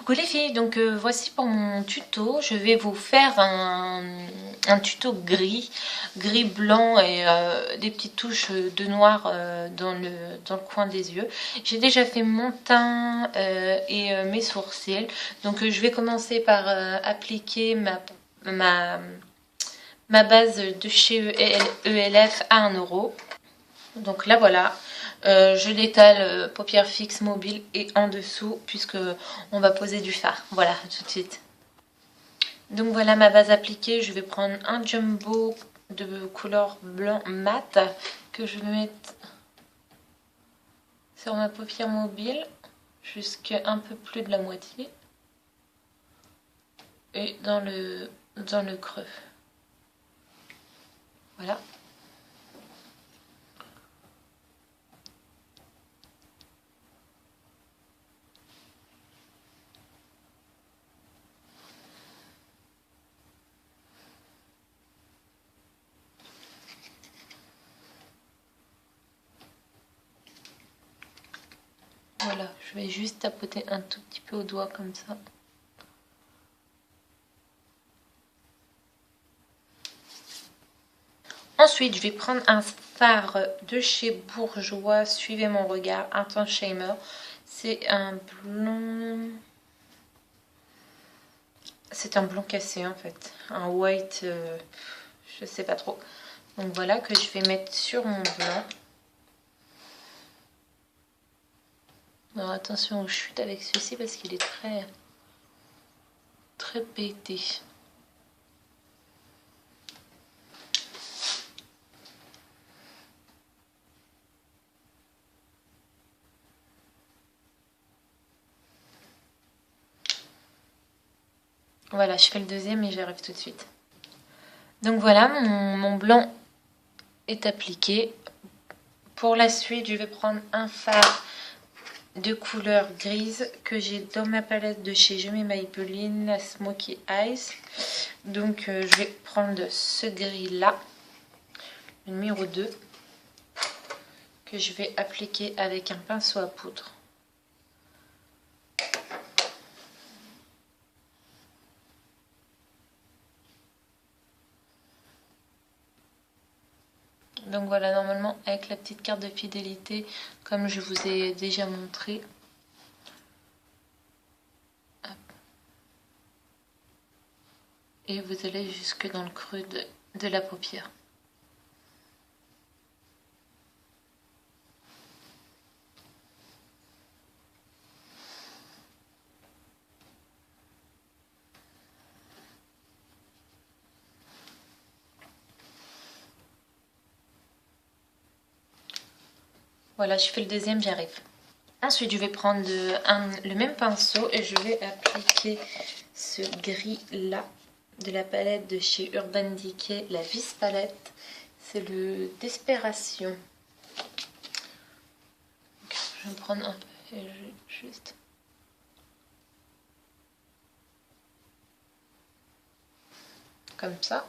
Coucou les filles, donc voici pour mon tuto. Je vais vous faire un tuto gris blanc et des petites touches de noir dans le coin des yeux. J'ai déjà fait mon teint et mes sourcils, donc je vais commencer par appliquer ma base de chez ELF à 1 €. Donc là voilà, je l'étale paupières fixes, mobile et en dessous puisque on va poser du fard. Voilà, tout de suite. Donc voilà ma base appliquée. Je vais prendre un jumbo de couleur blanc mat que je vais mettre sur ma paupière mobile jusqu'à un peu plus de la moitié et dans le creux. Voilà. Voilà, je vais juste tapoter un tout petit peu au doigt comme ça. Ensuite, je vais prendre un fard de chez Bourjois, suivez mon regard, Intense Shamer. C'est un blond... C'est un blond cassé en fait, un white, je sais pas trop. Donc voilà que je vais mettre sur mon blanc. Alors attention aux chutes avec celui-ci parce qu'il est très pété. Voilà, je fais le deuxième et j'arrive tout de suite. Donc voilà, mon blanc est appliqué. Pour la suite, je vais prendre un fard de couleur grise que j'ai dans ma palette de chez Je mets Maybelline, la Smoky Eyes. Donc je vais prendre ce gris là, le numéro 2, que je vais appliquer avec un pinceau à poudre. Donc voilà, normalement avec la petite carte de fidélité, comme je vous ai déjà montré. Hop. Et vous allez jusque dans le creux de la paupière. Voilà, je fais le deuxième, j'arrive. Ensuite, je vais prendre le même pinceau et je vais appliquer ce gris-là de la palette de chez Urban Decay, la Vis Palette. C'est le Desperation. Je vais prendre un peu et juste... comme ça.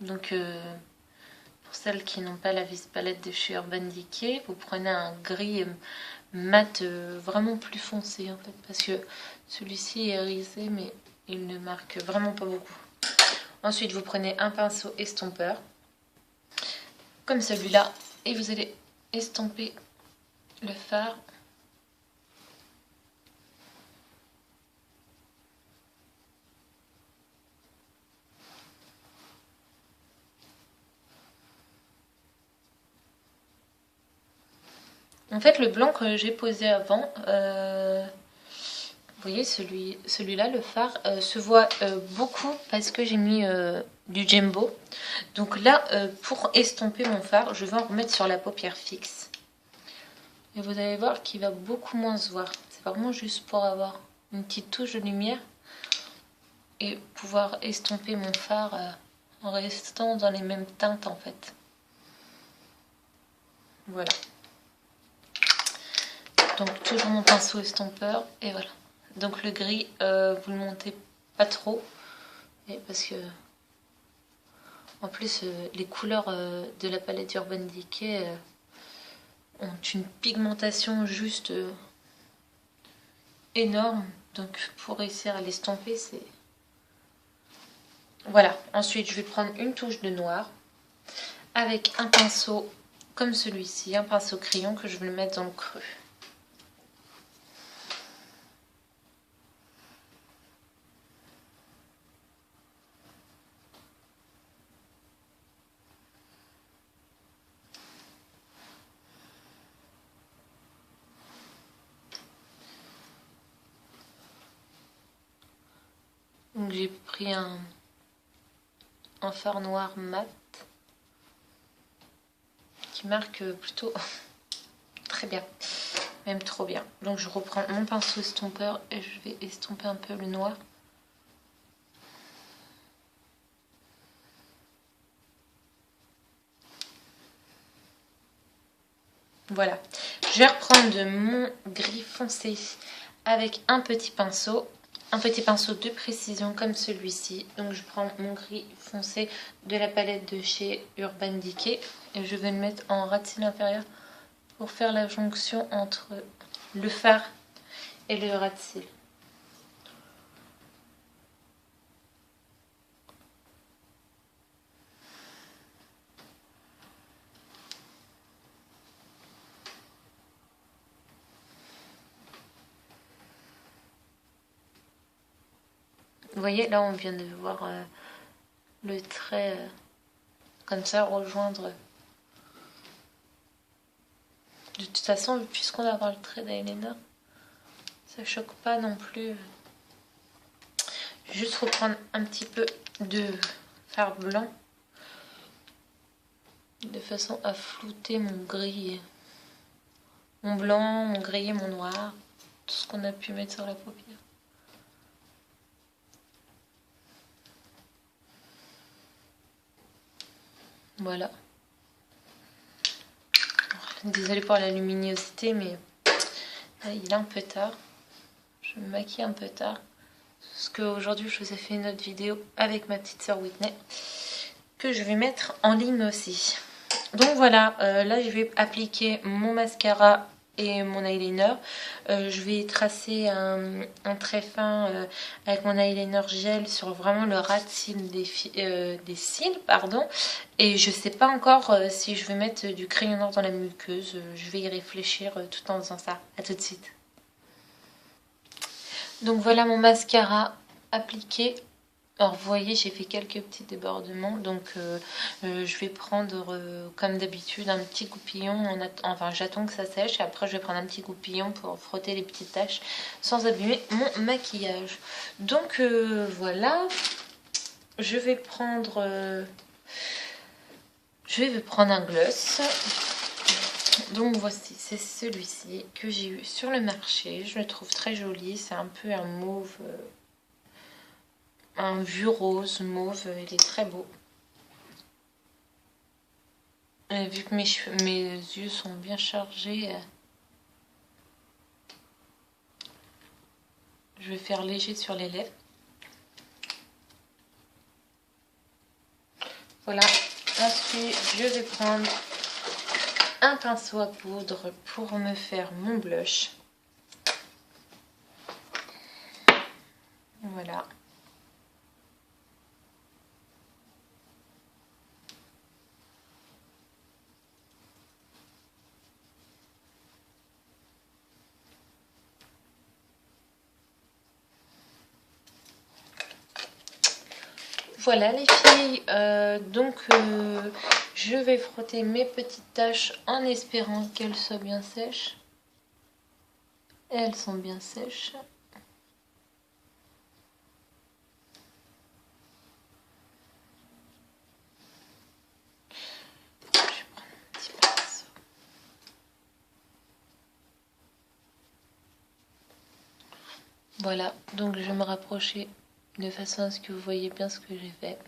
Donc... pour celles qui n'ont pas la Vis Palette de chez Urban Decay, vous prenez un gris mat vraiment plus foncé en fait, parce que celui-ci est irisé mais il ne marque vraiment pas beaucoup. Ensuite, vous prenez un pinceau estompeur, comme celui-là, et vous allez estomper le fard. En fait, le blanc que j'ai posé avant, vous voyez celui-là, le fard, se voit beaucoup parce que j'ai mis du Jumbo. Donc là, pour estomper mon fard, je vais en remettre sur la paupière fixe. Et vous allez voir qu'il va beaucoup moins se voir. C'est vraiment juste pour avoir une petite touche de lumière et pouvoir estomper mon fard en restant dans les mêmes teintes en fait. Voilà. Donc toujours mon pinceau estompeur et voilà. Donc le gris, vous le montez pas trop, et parce que en plus les couleurs de la palette Urban Decay ont une pigmentation juste énorme. Donc pour réussir à l'estomper, c'est... Voilà. Ensuite, je vais prendre une touche de noir avec un pinceau comme celui-ci, un pinceau crayon que je vais le mettre dans le creux. Donc j'ai pris un fard noir mat qui marque plutôt très bien, même trop bien. Donc je reprends mon pinceau estompeur et je vais estomper un peu le noir. Voilà, je vais reprendre mon gris foncé avec un petit pinceau de précision comme celui-ci. Donc je prends mon gris foncé de la palette de chez Urban Decay et je vais le mettre en ras de cils inférieur pour faire la jonction entre le fard et le ras de cils. Vous voyez, là on vient de voir le trait comme ça rejoindre. De toute façon, puisqu'on va avoir le trait d'eyeliner, ça choque pas non plus. Je vais juste reprendre un petit peu de fard blanc de façon à flouter mon gris, mon blanc, mon gris et mon noir, tout ce qu'on a pu mettre sur la paupière. Voilà. Désolée pour la luminosité, mais il est un peu tard. Je me maquille un peu tard. Parce qu'aujourd'hui, je vous ai fait une autre vidéo avec ma petite sœur Whitney, que je vais mettre en ligne aussi. Donc voilà, là je vais appliquer mon mascara et mon eyeliner. Je vais tracer un trait fin avec mon eyeliner gel sur vraiment le ras de cils des cils, pardon. Et je sais pas encore si je vais mettre du crayon noir dans la muqueuse. Je vais y réfléchir tout en faisant ça. À tout de suite. Donc voilà mon mascara appliqué. Alors vous voyez, j'ai fait quelques petits débordements, donc je vais prendre comme d'habitude un petit goupillon, enfin j'attends que ça sèche et après je vais prendre un petit goupillon pour frotter les petites taches sans abîmer mon maquillage. Donc voilà, je vais prendre un gloss. Donc voici, c'est celui-ci que j'ai eu sur le marché, je le trouve très joli, c'est un peu un mauve... un vieux rose mauve, il est très beau. Et vu que mes yeux sont bien chargés, je vais faire léger sur les lèvres. Voilà. Ensuite, je vais prendre un pinceau à poudre pour me faire mon blush. Voilà. Voilà les filles, je vais frotter mes petites taches en espérant qu'elles soient bien sèches. Et elles sont bien sèches. Je vais prendre un petit pinceau. Voilà, donc je vais me rapprocher de façon à ce que vous voyez bien ce que j'ai fait.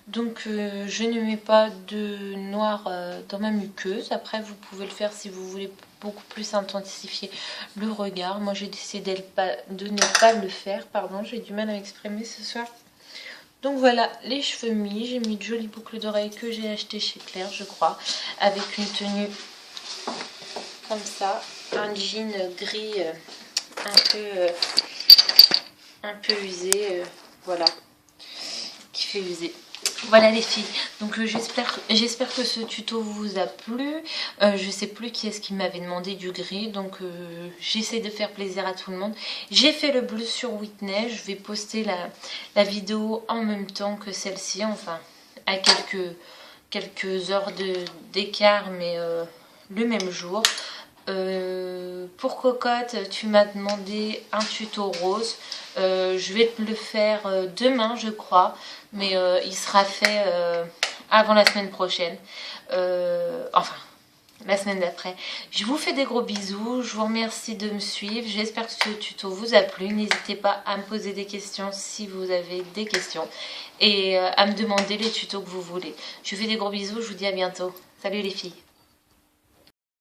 Donc je ne mets pas de noir dans ma muqueuse. Après vous pouvez le faire si vous voulez beaucoup plus intensifier le regard. Moi j'ai décidé de ne pas le faire. Pardon, j'ai du mal à m'exprimer ce soir. Donc voilà, les cheveux mis. J'ai mis de jolies boucles d'oreilles que j'ai achetées chez Claire, je crois. Avec une tenue comme ça, un jean gris un peu usé, voilà, qui fait user. Voilà les filles, donc j'espère que ce tuto vous a plu. Je sais plus qui est-ce qui m'avait demandé du gris, donc j'essaie de faire plaisir à tout le monde. J'ai fait le bleu sur Whitney, je vais poster la vidéo en même temps que celle-ci, enfin à quelques heures d'écart, mais le même jour. Pour Cocotte, tu m'as demandé un tuto rose. Je vais te le faire demain, je crois, mais il sera fait avant la semaine prochaine. Enfin, la semaine d'après. Je vous fais des gros bisous. Je vous remercie de me suivre. J'espère que ce tuto vous a plu. N'hésitez pas à me poser des questions si vous avez des questions et à me demander les tutos que vous voulez. Je vous fais des gros bisous. Je vous dis à bientôt. Salut les filles.